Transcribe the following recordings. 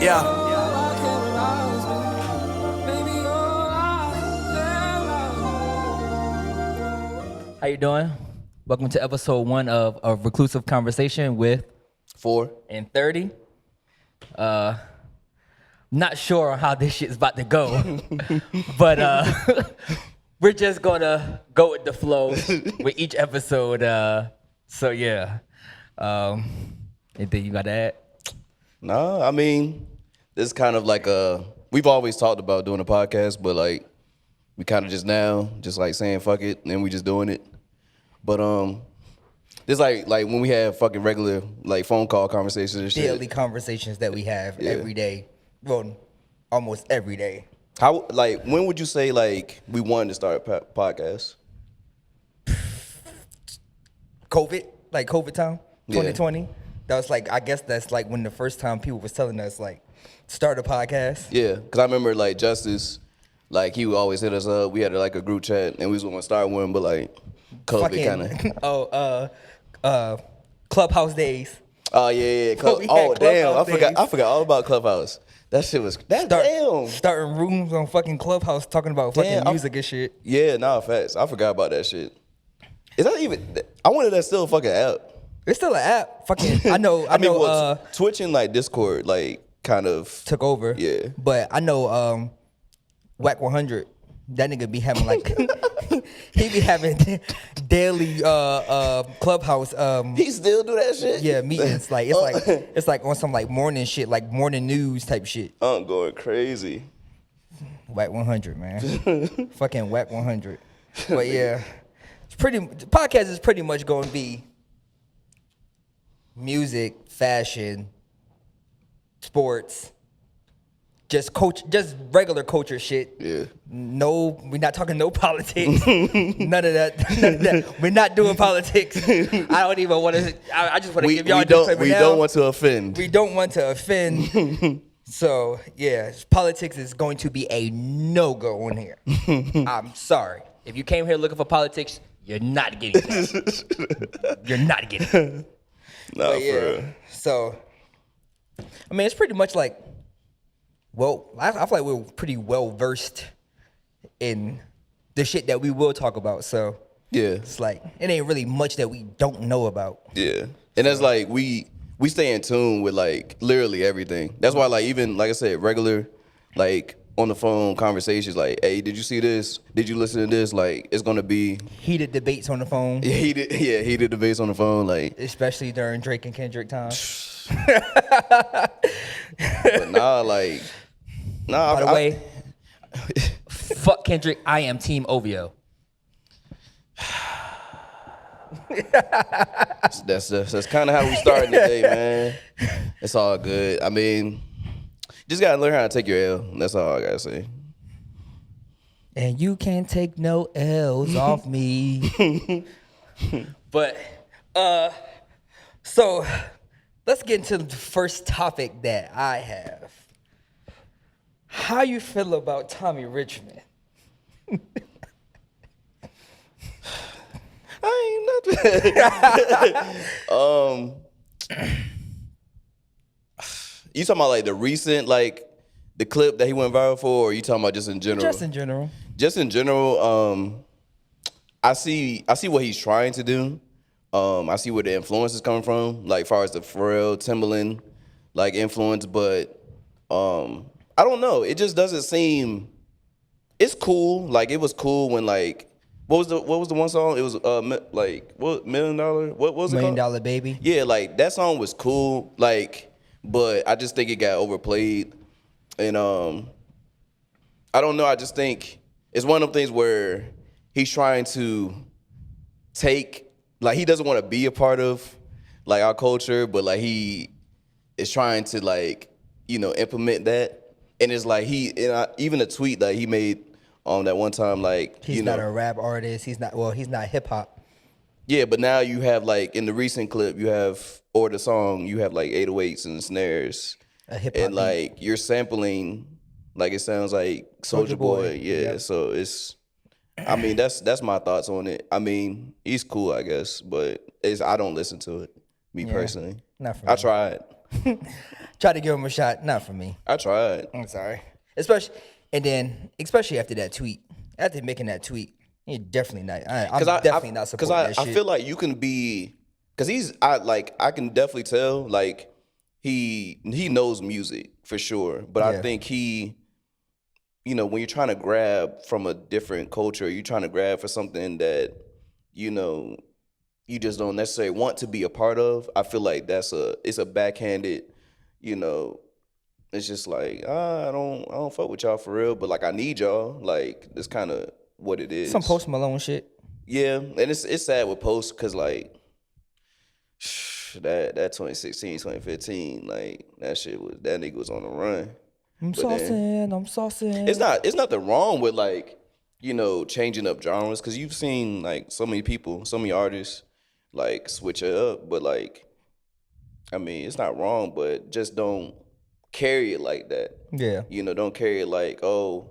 Yeah. How you doing? Welcome to episode 1 of Reclusive Conversation with 4 and 30. Not sure on how this shit's about to go, but we're just gonna go with the flow with each episode. So yeah. Anything you got to add? No, I mean, this is kind of like we've always talked about doing a podcast, but like we kind of just now just like saying fuck it and then we just doing it. But this like when we have fucking regular like phone call conversations and shit. Daily conversations that we have every day. Well, almost every day. How like when would you say like we wanted to start a podcast? COVID time, 2020. Yeah. That was like, I guess that's like when the first time people was telling us like start a podcast. Yeah, because I remember like Justice, like he would always hit us up. We had like a group chat and we was gonna start one, but like COVID kind of. Clubhouse days. Oh yeah. Oh damn, I forgot all about Clubhouse. That shit was damn. Starting rooms on fucking Clubhouse talking about fucking music and shit. Yeah, nah, facts. I forgot about that shit. Is that even? I wonder if that's still a fucking app. It's still an app. Fucking, I know. Twitch and like Discord, like kind of took over. Yeah, but I know Whack 100. That nigga be having like he be having daily Clubhouse. He still do that shit. Yeah, meetings. Like it's like on some like morning shit, like morning news type shit. I'm going crazy. Whack 100, man. Fucking Whack 100. But yeah, the podcast is pretty much going to be music, fashion, sports, just regular culture shit. Yeah. No, we're not talking no politics. None of that. We're not doing politics. I don't even want to. I just want to give y'all a disclaimer now. We don't want to offend. We don't want to offend. So yeah, politics is going to be a no-go on here. I'm sorry. If you came here looking for politics, you're not getting that. You're not getting it. Nah, but yeah, for real. So, I mean, it's pretty much like, well, I feel like we're pretty well versed in the shit that we will talk about. So, yeah, it's like, it ain't really much that we don't know about. Yeah. And that's like, we stay in tune with like literally everything. That's why like, even like I said, regular, like on the phone conversations, like, hey, did you see this? Did you listen to this? Like, it's going to be heated debates on the phone. Yeah, heated debates on the phone. Like, especially during Drake and Kendrick time. But nah. By the way, fuck Kendrick. I am Team OVO. That's kind of how we starting today, man. It's all good. I mean, just gotta learn how to take your L. That's all I gotta say. And you can't take no L's off me. But so let's get into the first topic that I have. How you feel about Tommy Richman? I ain't nothing. You talking about like the recent, like the clip that he went viral for, or are you talking about just in general? Just in general. Just in general. I see what he's trying to do. I see where the influence is coming from, like far as the Pharrell, Timbaland, like influence. But I don't know. It just doesn't seem. It's cool. Like it was cool when like. What was the one song? It was like what $1 million? What was it called? $1 Million Baby. Yeah, like that song was cool. Like, but I just think it got overplayed, and I don't know. I just think it's one of them things where he's trying to take, like he doesn't want to be a part of like our culture, but like he is trying to like implement that, and it's like even a tweet that he made. That one time, like he's not a rap artist. He's not hip hop. Yeah, but now you have like in the recent clip, or the song, you have like 808s and snares, a hip hop, and like you're sampling, like it sounds like Soulja Boy. Yeah, yep. So it's, I mean that's my thoughts on it. I mean he's cool, I guess, but I don't listen to it, me personally. Not for me. I tried. Try to give him a shot. Not for me. I tried. I'm sorry. Especially after that tweet. After making that tweet, you're definitely not. I'm definitely not supporting that shit. Because I feel like you can be, because I can definitely tell, like, he knows music for sure. But I think he, you know, when you're trying to grab from a different culture, you're trying to grab for something that, you know, you just don't necessarily want to be a part of. I feel like it's a backhanded, you know, it's just like, I don't fuck with y'all for real, but like I need y'all. Like that's kind of what it is. Some Post Malone shit. Yeah, and it's sad with Post because like that 2016, 2015, like that nigga was on the run. I'm saucing. It's nothing wrong with like, you know, changing up genres because you've seen like so many artists like switch it up, but like, I mean, it's not wrong, but just don't carry it like that. Yeah. You know, don't carry it like, oh,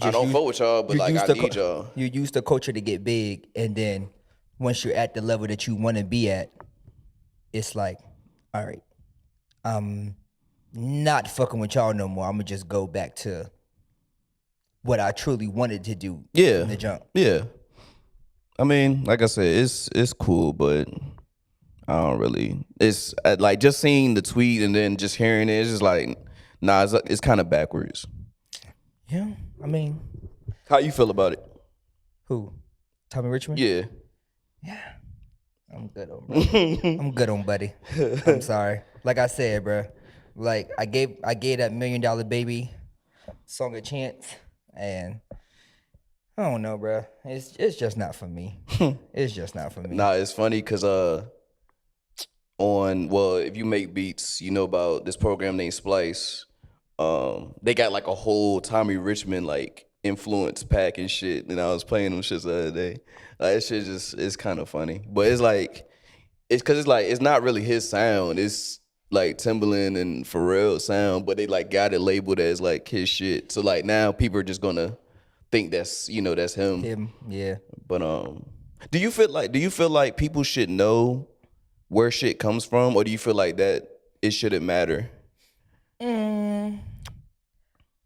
I don't fuck with y'all, but like I need y'all. You use the culture to get big, and then once you're at the level that you want to be at, it's like, all right, I'm not fucking with y'all no more. I'm gonna just go back to what I truly wanted to do. Yeah. In the jump. Yeah. I mean, like I said, it's cool, but I don't really. It's like just seeing the tweet and then just hearing it. It's just like, nah, it's kind of backwards. Yeah, I mean, how you feel about it? Who? Tommy Richman? Yeah. Yeah. I'm good on, bro. I'm good on, buddy. I'm sorry. Like I said, bro. Like I gave that $1 Million Baby song a chance, and I don't know, bro. It's just not for me. It's just not for me. Nah, it's funny because if you make beats, you know about this program named Splice. They got like a whole Tommy Richman like influence pack and shit, and I was playing them shits the other day. Like that shit it's kind of funny, but it's like it's not really his sound. It's like Timbaland and Pharrell's sound, but they like got it labeled as like his shit. So like now people are just gonna think that's him. Him, yeah. But do you feel like people should know where shit comes from, or do you feel like that it shouldn't matter?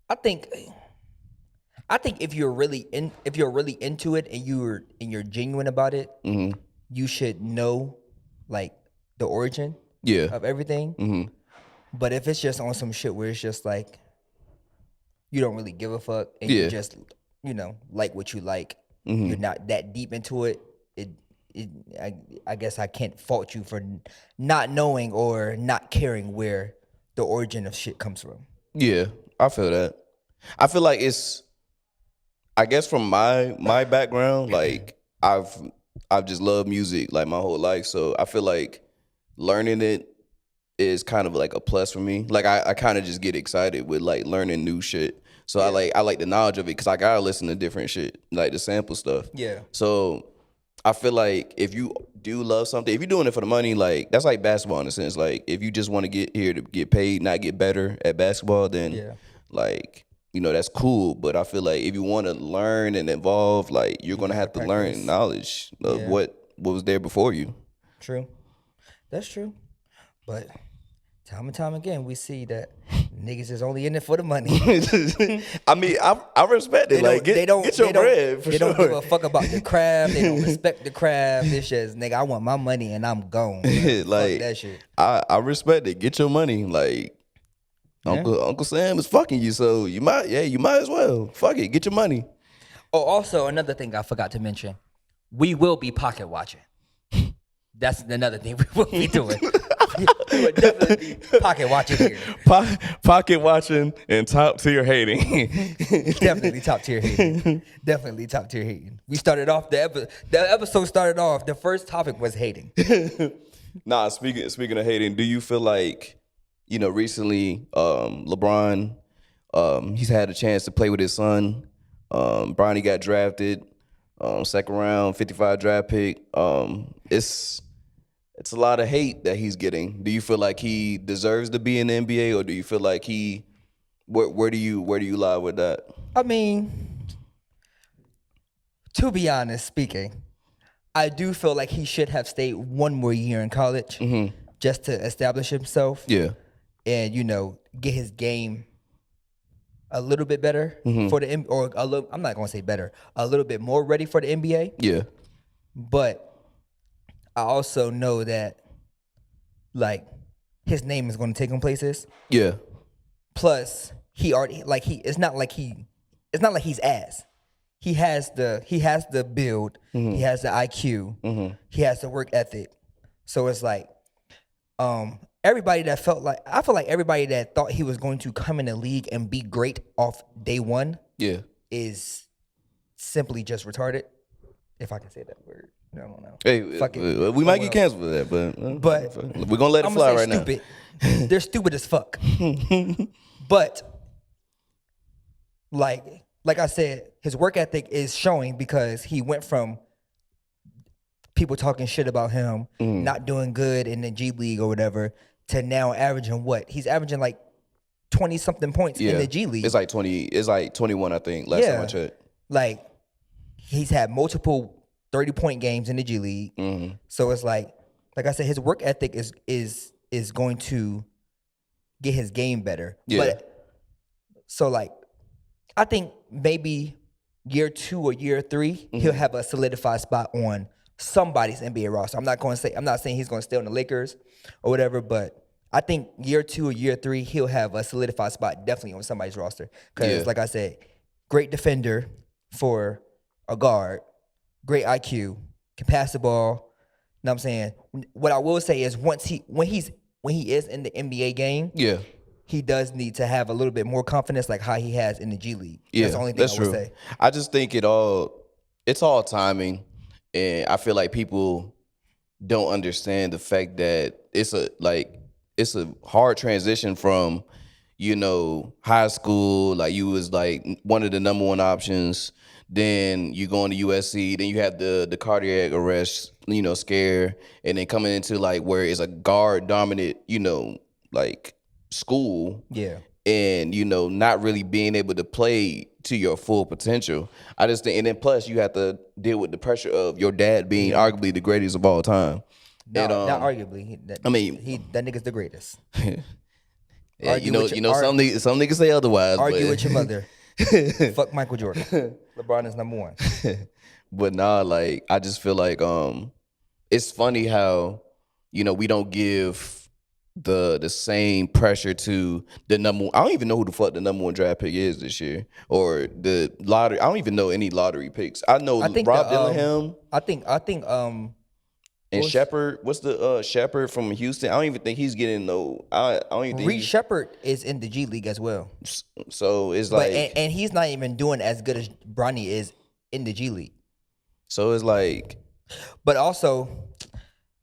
I think if you're really into it and you're genuine about it, Mm-hmm. you should know like the origin of everything. Mm-hmm. But if it's just on some shit where it's just like you don't really give a fuck and you just like what you like, you're not that deep into it. I guess I can't fault you for not knowing or not caring where the origin of shit comes from. Yeah, I feel that. I feel like I guess from my background, like I've just loved music like my whole life, so I feel like learning it is kind of like a plus for me. Like I kind of just get excited with like learning new shit. So I like the knowledge of it because I gotta listen to different shit, like the sample stuff. Yeah. So I feel like if you do love something, if you're doing it for the money, like that's like basketball in a sense. Like if you just want to get here to get paid, not get better at basketball, then like, that's cool. But I feel like if you want to learn and evolve, like you're gonna have to learn knowledge of what was there before you. True. That's true. But time and time again, we see that niggas is only in it for the money. I mean, I respect it. Like, get your bread, for sure. They don't give a fuck about the craft. They don't respect the craft. This shit, nigga, I want my money and I'm gone. Like, fuck that shit. I respect it. Get your money. Like, Uncle Sam is fucking you, so you might as well. Fuck it, get your money. Oh, also, another thing I forgot to mention. We will be pocket watching. That's another thing we will be doing. We will definitely be pocket watching here. Pocket watching and top tier hating. Definitely top tier hating. Definitely top tier hating. We started off the episode started off. The first topic was hating. Nah, speaking of hating, do you feel like recently LeBron he's had a chance to play with his son. Bronny got drafted, second round, 55 draft pick. It's a lot of hate that he's getting. Do you feel like he deserves to be in the NBA, or do you feel like where do you lie with that? I mean, to be honest speaking, I do feel like he should have stayed one more year in college just to establish himself. Yeah. and get his game a little bit better for the or a little. I'm not gonna say better, a little bit more ready for the NBA. Yeah. But I also know that like his name is gonna take him places. Yeah. Plus, he already it's not like he's ass. He has the build, he has the IQ, he has the work ethic. So it's like everybody that I feel like everybody that thought he was going to come in the league and be great off day one is simply just retarded. If I can say that word. I don't know. Hey, Fuck it. we might get canceled for that, but we're gonna let it fly right stupid. now. They're stupid as fuck. But like I said, his work ethic is showing because he went from people talking shit about him, not doing good in the G League or whatever, to now averaging what? He's averaging like 20 something points in the G League. It's like 20. It's like 21, I think. Last time I checked. Like he's had multiple 30-point games in the G League. So it's like I said, his work ethic is going to get his game better. Yeah. But so like I think maybe year 2 or year 3, he'll have a solidified spot on somebody's NBA roster. I'm not saying he's going to stay on the Lakers or whatever, but I think year 2 or year 3, he'll have a solidified spot definitely on somebody's roster. Because like I said, great defender for a guard, great IQ, can pass the ball. You know what I'm saying? What I will say is when he is in the NBA game, he does need to have a little bit more confidence like how he has in the G League. That's the only thing I would say. I just think it's all timing. And I feel like people don't understand the fact that it's a hard transition from, high school, like you was like one of the number one options. Then you go into USC, then you have the cardiac arrest, scare, and then coming into like where it's a guard dominant, like school. Yeah. And, not really being able to play to your full potential. I just think, and then plus you have to deal with the pressure of your dad being arguably the greatest of all time. No, not arguably. That nigga's the greatest. Yeah, some niggas say otherwise. Argue with your mother. Fuck Michael Jordan. LeBron is number 1. But nah, like I just feel like it's funny how we don't give the same pressure to the number one. I don't even know who the fuck the number 1 draft pick is this year, or the lottery. I don't even know any lottery picks. I know Rob Dillingham. I think and Shepard. What's the Shepard from Houston? I don't even think he's getting no. I don't even think Reed Shepard is in the G League as well. So it's like, and he's not even doing as good as Bronny is in the G League. So it's like, but also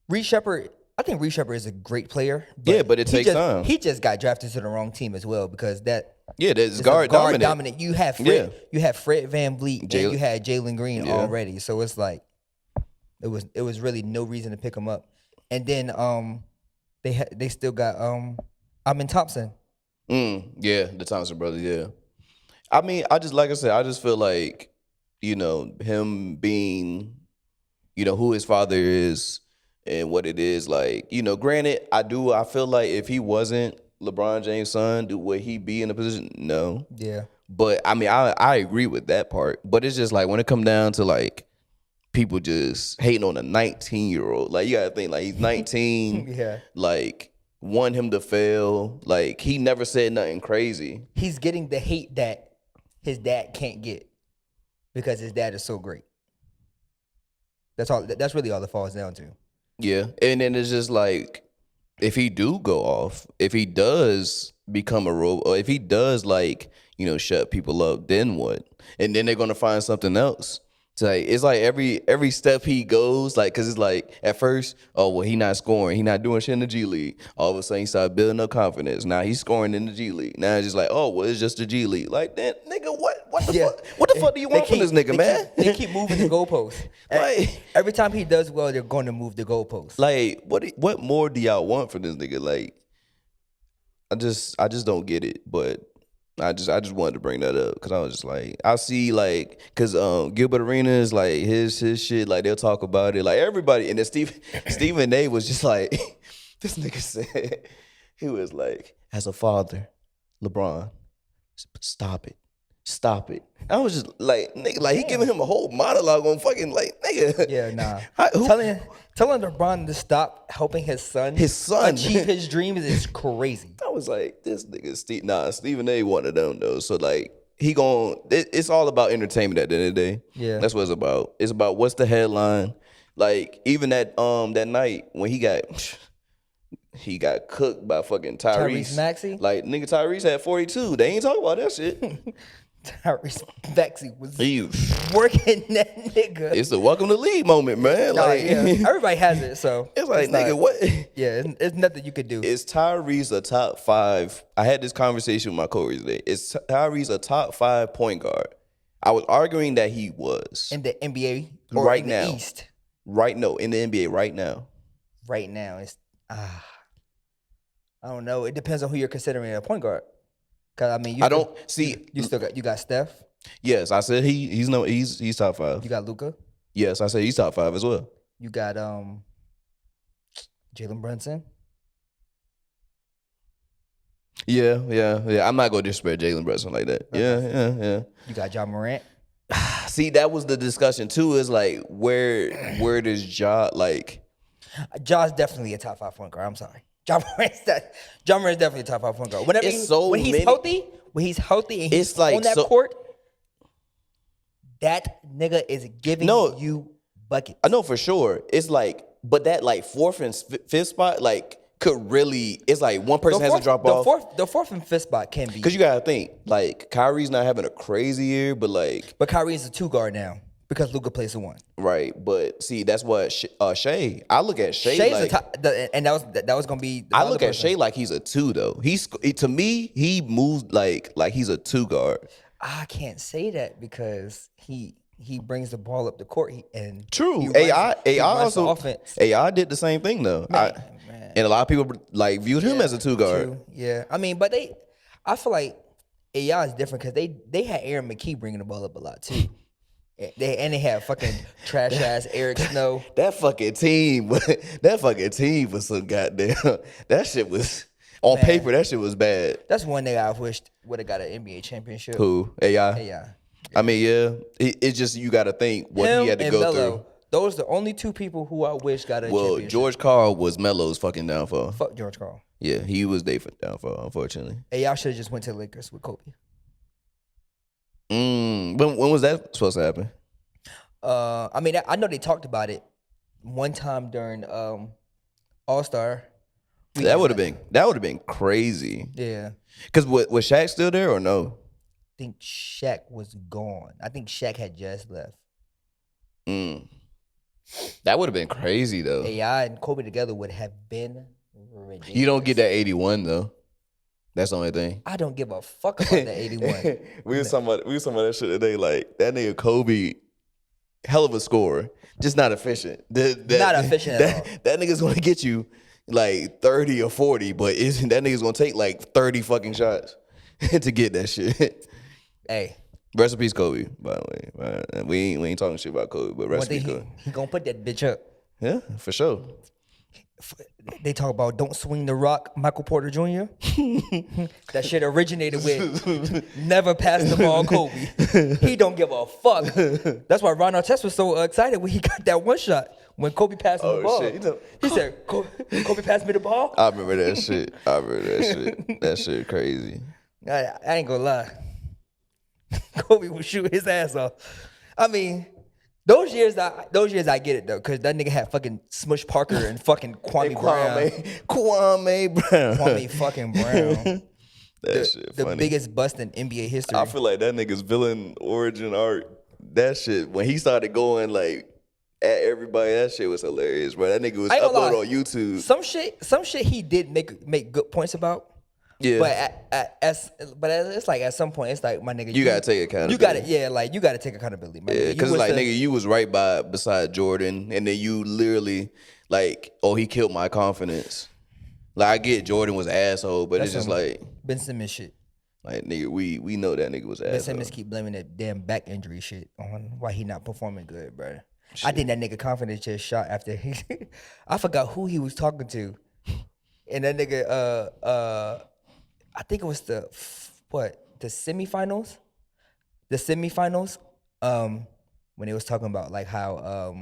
Reed Shepard. I think Reed Shepard is a great player. But it takes time. He just got drafted to the wrong team as well because that's guard dominant. You have Fred VanVleet, and you had Jalen Green already. So it's like it was really no reason to pick him up. And then they still got Amin Thompson. The Thompson brothers. Yeah, I mean, I just feel like him being who his father is. And what it is, like, granted, I feel like if he wasn't LeBron James' son, would he be in a position? No. Yeah. But I mean, I agree with that part. But it's just like when it come down to like people just hating on a 19-year-old, like you gotta think like he's 19. Like want him to fail. Like he never said nothing crazy. He's getting the hate that his dad can't get because his dad is so great. That's all. That's really all it falls down to. Yeah, and then it's just like, if he do go off, if he does become a robot, or if he does like, shut people up, then what? And then they're gonna find something else. So like, it's like every step he goes, like, cause it's like at first, oh well, he not scoring, he not doing shit in the G League. All of a sudden, he started building up confidence. Now he's scoring in the G League. Now it's just like, oh well, it's just the G League. Like that nigga, what the fuck? What the fuck do you want from this nigga, man? They keep moving the goalposts. Like, every time he does well, they're going to move the goalposts. Like what more do y'all want from this nigga? Like I just don't get it, but. I just wanted to bring that up because I was just like, I see like, because Gilbert Arenas, like his shit, like they'll talk about it, like everybody, and then Stephen A was just like, this nigga said, he was like, as a father, LeBron, stop it. Stop it. I was just like, nigga, like he giving him a whole monologue on fucking like, nigga. Yeah, nah. Who- Telling LeBron to stop helping his son achieve his dreams is crazy. I was like, this nigga Stephen A. one of them though. So like it's all about entertainment at the end of the day. Yeah. That's what it's about. It's about what's the headline. Like even that night when he got cooked by fucking Tyrese Maxey? Like nigga Tyrese had 42. They ain't talking about that shit. Tyrese Maxey was He- working that nigga. It's the welcome to league moment, man. Nah, Like yeah. Everybody has it, so it's like nigga, not- what? Yeah, it's nothing you could do. Is Tyrese a top 5? I had this conversation with my coworkers today. Is Tyrese a top 5 point guard? I was arguing that he was In the NBA or right in now. the East. In the NBA right now. Right now, it's I don't know. It depends on who you're considering a point guard. Cause I mean, you got Steph. Yes, I said he's top 5. You got Luka. Yes, I said he's top 5 as well. You got Jalen Brunson. Yeah. I'm not gonna disrespect Jalen Brunson like that. Yeah. You got John Morant. See, that was the discussion too. Is like where does Ja like? Ja's definitely a top 5 point guard. I'm sorry. John Morant's definitely a top 5 point guard. When he's healthy and he's It's like on that court, that nigga is giving you buckets. I know for sure. It's like, but that like 4th and 5th spot like could really. It's like one person has to drop off. The 4th and 5th spot can be. Because you gotta think like Kyrie's not having a crazy year, but Kyrie's a 2 guard now because Luka plays the 1. Right, but see, that's what Shea. I look at Shea Shay's like, a top, and that was gonna be. I look at Shea like he's a 2 though. To me, he moves like he's a 2 guard. I can't say that because he brings the ball up the court and True. he AI runs the also offense. AI did the same thing though. Man. And a lot of people like viewed him as a 2 guard. True. Yeah, I mean, but I feel like AI is different because they had Aaron McKee bringing the ball up a lot too. They had fucking trash ass Eric Snow. That fucking team was so goddamn. That shit was on paper. That shit was bad. That's one thing I wished would have got an NBA championship. Who? AI. Yeah. I mean, yeah. It's just you got to think what he had to go through. Those are the only 2 people who I wish got a championship. George Karl was Melo's fucking downfall. Fuck George Karl. Yeah, he was their downfall, unfortunately. AI should have just went to the Lakers with Kobe. When was that supposed to happen? I mean, I know they talked about it one time during All-Star. That would have been crazy. Yeah. Because was Shaq still there or no? I think Shaq was gone. I think Shaq had just left. That would have been crazy though. AI and Kobe together would have been ridiculous. You don't get that 81 though. That's the only thing. I don't give a fuck about the 81. we was talking about that shit today. Like that nigga Kobe, hell of a scorer, just not efficient. Not efficient at all. That nigga's gonna get you like 30 or 40, but that nigga's gonna take like 30 fucking shots to get that shit. Hey. Rest in peace, Kobe, by the way. Right? We ain't talking shit about Kobe, but rest in peace, Kobe. He gonna put that bitch up. Yeah, for sure. They talk about don't swing the rock, Michael Porter Jr. That shit originated with never pass the ball, Kobe. He don't give a fuck. That's why Ron Artest was so excited when he got that one shot when Kobe passed him the ball. Shit. He said, Kobe passed me the ball? I remember that shit. That shit crazy. I ain't gonna lie. Kobe would shoot his ass off. I mean, those years I get it though, cause that nigga had fucking Smush Parker and fucking Kwame Brown. Kwame fucking Brown. That shit funny. The biggest bust in NBA history. I feel like that nigga's villain origin arc. That shit when he started going like at everybody, that shit was hilarious, bro. That nigga was uploaded on YouTube. Some shit he did make good points about. Yeah, but it's like at some point it's like my nigga, you gotta take accountability. You gotta take accountability. Yeah, because it's like nigga, you was right beside Jordan, and then you literally like, oh, he killed my confidence. Like I get Jordan was an asshole, but it's just like Ben Simmons shit. Like nigga, we know that nigga was an asshole. Ben Simmons keep blaming that damn back injury shit on why he not performing good, bro. Shit. I think that nigga confidence just shot after I forgot who he was talking to, and that nigga I think it was the semifinals. The semifinals. When they was talking about like how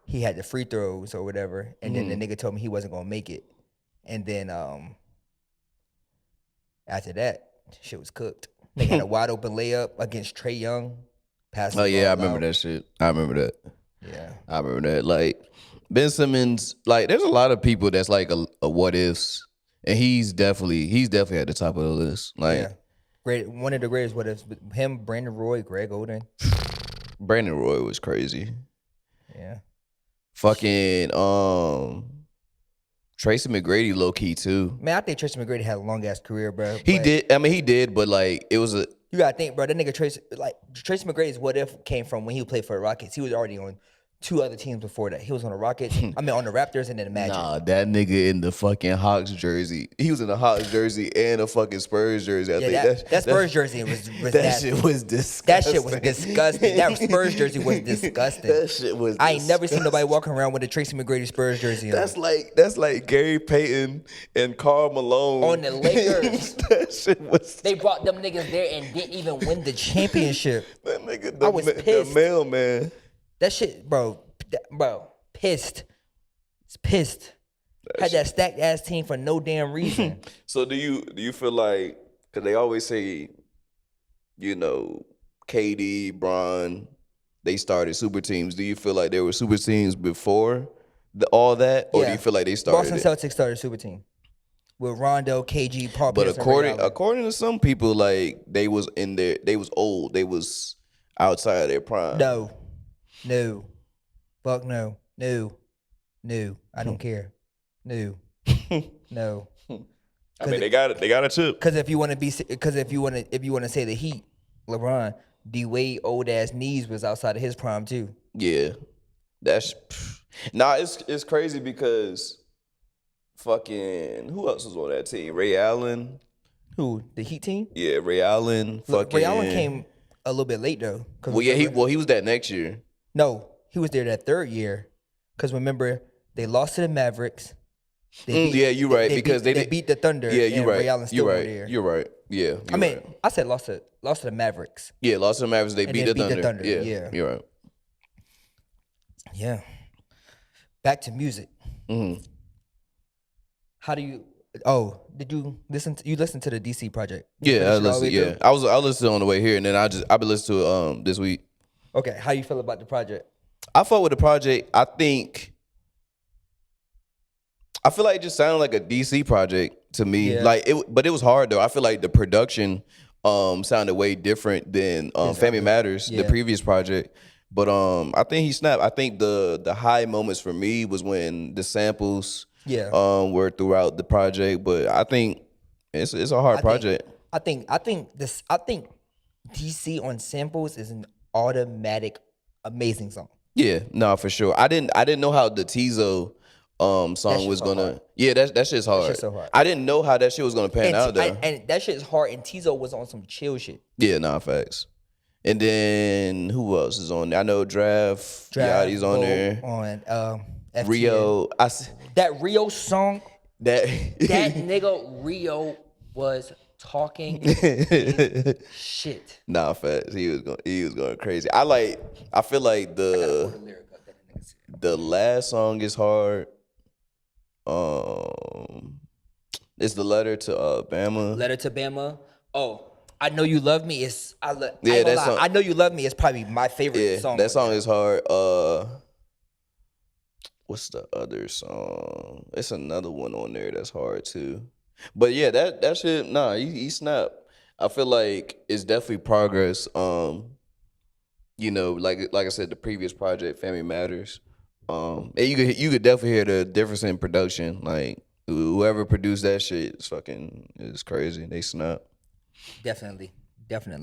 he had the free throws or whatever, and then the nigga told me he wasn't gonna make it, and then after that, shit was cooked. They got a wide open layup against Trey Young. Oh yeah, I remember that shit. I remember that. Yeah, I remember that. Like Ben Simmons, like there's a lot of people that's like a what ifs, and he's definitely at the top of the list. Like yeah, great, one of the greatest what ifs. Him, Brandon Roy, Greg Oden. Brandon Roy was crazy. Yeah, Fucking Tracy McGrady low key too. man, I think Tracy McGrady had a long ass career, bro. He did. I mean, he did, but like it was a. You gotta think, bro. That nigga Tracy McGrady's what if came from when he played for the Rockets. He was already on 2 other teams before that. He was on the Rockets. I mean, on the Raptors and then the Magic. Nah, that nigga in the fucking Hawks jersey. He was in a Hawks jersey and a fucking Spurs jersey. I think that Spurs jersey was that nasty. shit was disgusting. That shit was disgusting. That Spurs jersey was disgusting. That shit was. I ain't never seen nobody walking around with a Tracy McGrady Spurs jersey on. That's like Gary Payton and Karl Malone On the Lakers. That shit was. They brought them niggas there and didn't even win the championship. That nigga, I was pissed. The mailman. That shit, bro, pissed. It's pissed. Had that stacked ass team for no damn reason. So do you feel like, because they always say, you know, KD, Bron, they started super teams. Do you feel like there were super teams before all that, or do you feel like they started? Boston Celtics started a super team with Rondo, KG, Paul Pierce. But according to some people, like they was old, they was outside of their prime. No, fuck no. I don't care. No. I mean, they got a chip. Because if you want to say the Heat, LeBron, D Wade old ass knees was outside of his prime too. Yeah, it's crazy because fucking who else was on that team? Ray Allen. Who, the Heat team? Yeah, Ray Allen. Ray Allen came a little bit late though. Well, yeah, he was that next year. No, he was there that third year. Because remember, they lost to the Mavericks. You're right. They beat the Thunder. Yeah, you're right. Ray Allen still there. You're right. Yeah. I said lost to the Mavericks. Yeah, lost to the Mavericks. They beat the Thunder. Yeah, you're right. Yeah. Back to music. Mm-hmm. How do you? Oh, did you listen? You listened to the DC project? Yeah, I listened. Yeah, I listened on the way here, and then I've been listening to it this week. Okay, how you feel about the project? I fuck with the project. I feel like it just sounded like a DC project to me. Yeah. Like but it was hard though. I feel like the production sounded way different than Family Matters, the previous project. But I think he snapped. I think the high moments for me was when the samples were throughout the project. But I think it's a hard project. I think DC on samples is an automatic amazing song. Yeah, no, for sure. I didn't know how the Tizo song was gonna. Hard. Yeah, that shit's hard. That shit's so hard. I didn't know how that shit was gonna pan out though. And that shit is hard. And Tizo was on some chill shit. Yeah, nah, facts. And then who else is on there? I know Draft Yachty's on there. On FTN. Rio. That Rio song. That nigga Rio was talking shit. Nah, facts. He was going crazy. I feel like the last song is hard. It's the letter to Bama. Letter to Bama. Oh, I Know You Love Me is I Know You Love Me is probably my favorite song. That song is hard. What's the other song? It's another one on there that's hard too. But yeah, that shit, he snapped. I feel like it's definitely progress. You know, like I said, the previous project, Family Matters. And you could definitely hear the difference in production. Like whoever produced that shit is crazy. They snap. Definitely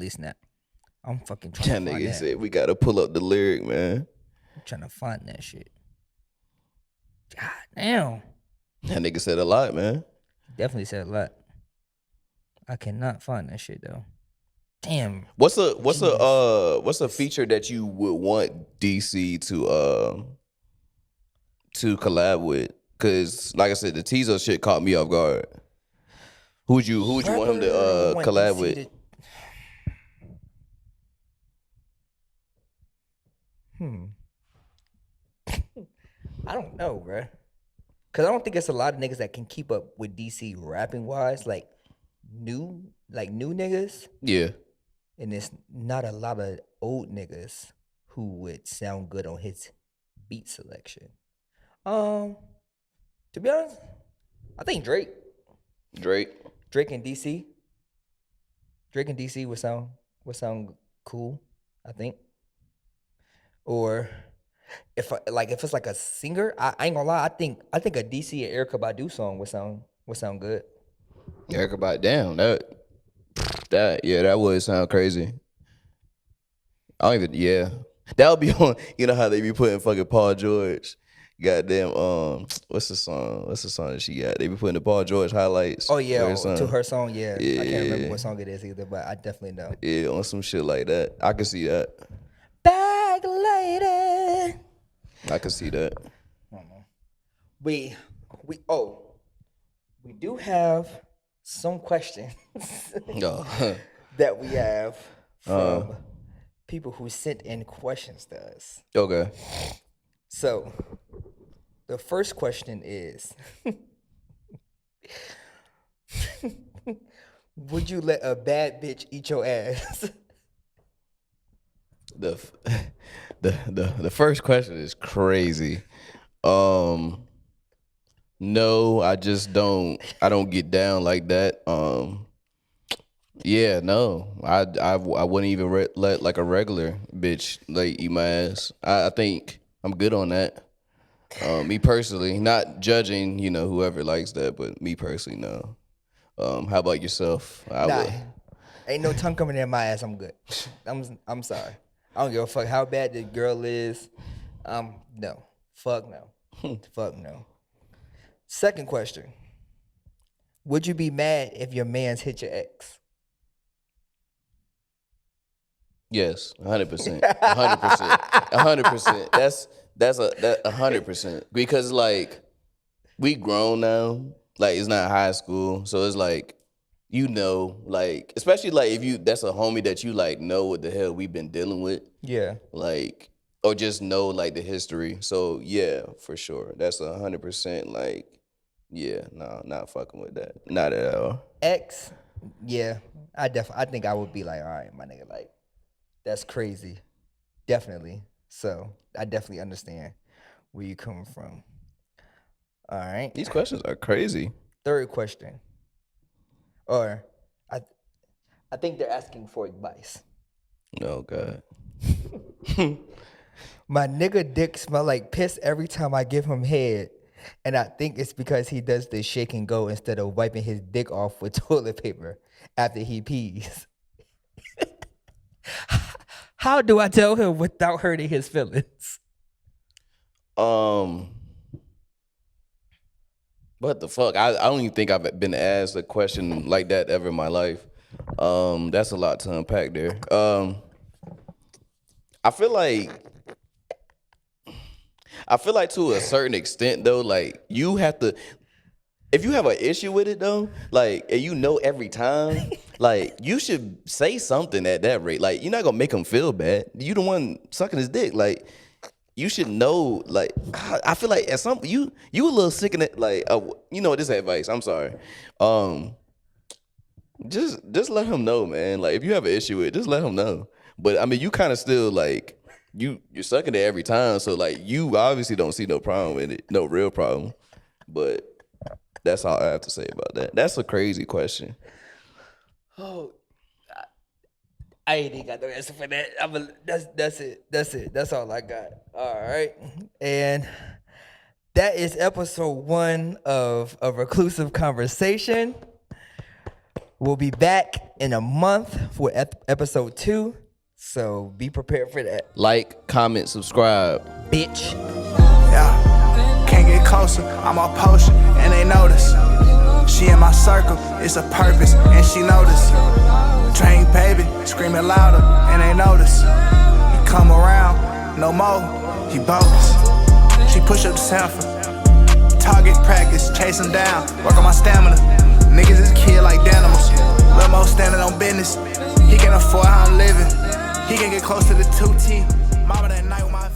snap. I'm fucking trying that to find nigga that. said we gotta pull up the lyric, man. I'm trying to find that shit. God damn. That nigga said a lot, man. Definitely said a lot. I cannot find that shit though. Damn. What's a feature that you would want DC to collab with? Cause like I said, the Tizo shit caught me off guard. Who would you want him to collab with? I don't know, bruh. Cause I don't think it's a lot of niggas that can keep up with DC rapping wise, like new niggas. Yeah. And it's not a lot of old niggas who would sound good on his beat selection. To be honest, I think Drake and DC would sound cool, I think. Or if it's like a singer, I ain't gonna lie, I think a DC and Erykah Badu song would sound good. Erykah Badu, damn, that would sound crazy. I don't even, yeah. That would be on, you know how they be putting fucking Paul George. Goddamn, what's the song that she got? They be putting the Paul George highlights. Oh yeah, to her song, yeah. I can't remember what song it is either, but I definitely know. Yeah, on some shit like that. I can see that. Bag lady. I can see that. I don't know. We do have some questions that we have from people who sent in questions to us. Okay. So, the first question is, would you let a bad bitch eat your ass? The first question is crazy. No, I just don't. I don't get down like that. Yeah, no, I wouldn't even let like a regular bitch like eat my ass. I think I'm good on that. Me personally, not judging, whoever likes that, but me personally, no. How about yourself? Ain't no tongue coming in my ass. I'm good. I'm sorry. I don't give a fuck how bad the girl is. No. Fuck no. Fuck no. Second question. Would you be mad if your man's hit your ex? Yes, 100%. 100%. 100%. That's 100%. Because like we grown now. Like it's not high school. So it's like, like, especially like if that's a homie that you like know what the hell we've been dealing with. Yeah. Like, or just know like the history. So yeah, for sure. That's 100% like, yeah, no, not fucking with that. Not at all. Ex, yeah. I think I would be like, all right, my nigga, like, that's crazy. Definitely. So I definitely understand where you're coming from. All right. These questions are crazy. Third question. Or I think they're asking for advice. Oh God. My nigga dick smell like piss every time I give him head. And I think it's because he does the shake and go instead of wiping his dick off with toilet paper after he pees. How do I tell him without hurting his feelings? What the fuck? I don't even think I've been asked a question like that ever in my life. That's a lot to unpack there. I feel like to a certain extent though, like you have to, if you have an issue with it though, like, and every time, like you should say something at that rate. Like you're not gonna make him feel bad. You the one sucking his dick. Like you should know. Like I feel like at some you a little sick in it. Like this advice. I'm sorry. Just let him know, man. Like if you have an issue with it, just let him know. But I mean, you kind of still like you're sucking it every time. So like you obviously don't see no problem with it, no real problem. But that's all I have to say about that. That's a crazy question. Oh, I ain't even got no answer for that. That's it. That's all I got. All right. And that is episode 1 of A Reclusive Conversation. We'll be back in a month for episode 2. So be prepared for that. Like, comment, subscribe. Bitch. Yeah. Can't get closer. I'm a potion and they notice. She in my circle. It's a purpose and she notice. Drink baby, screaming louder, and they notice. He come around, no more, he bogus. She push up the sample. Target practice, chase him down, work on my stamina. Niggas is kid like Danimals. Lil' Mo standing on business. He can't afford how I'm living. He can get close to the 2T. Mama that night with my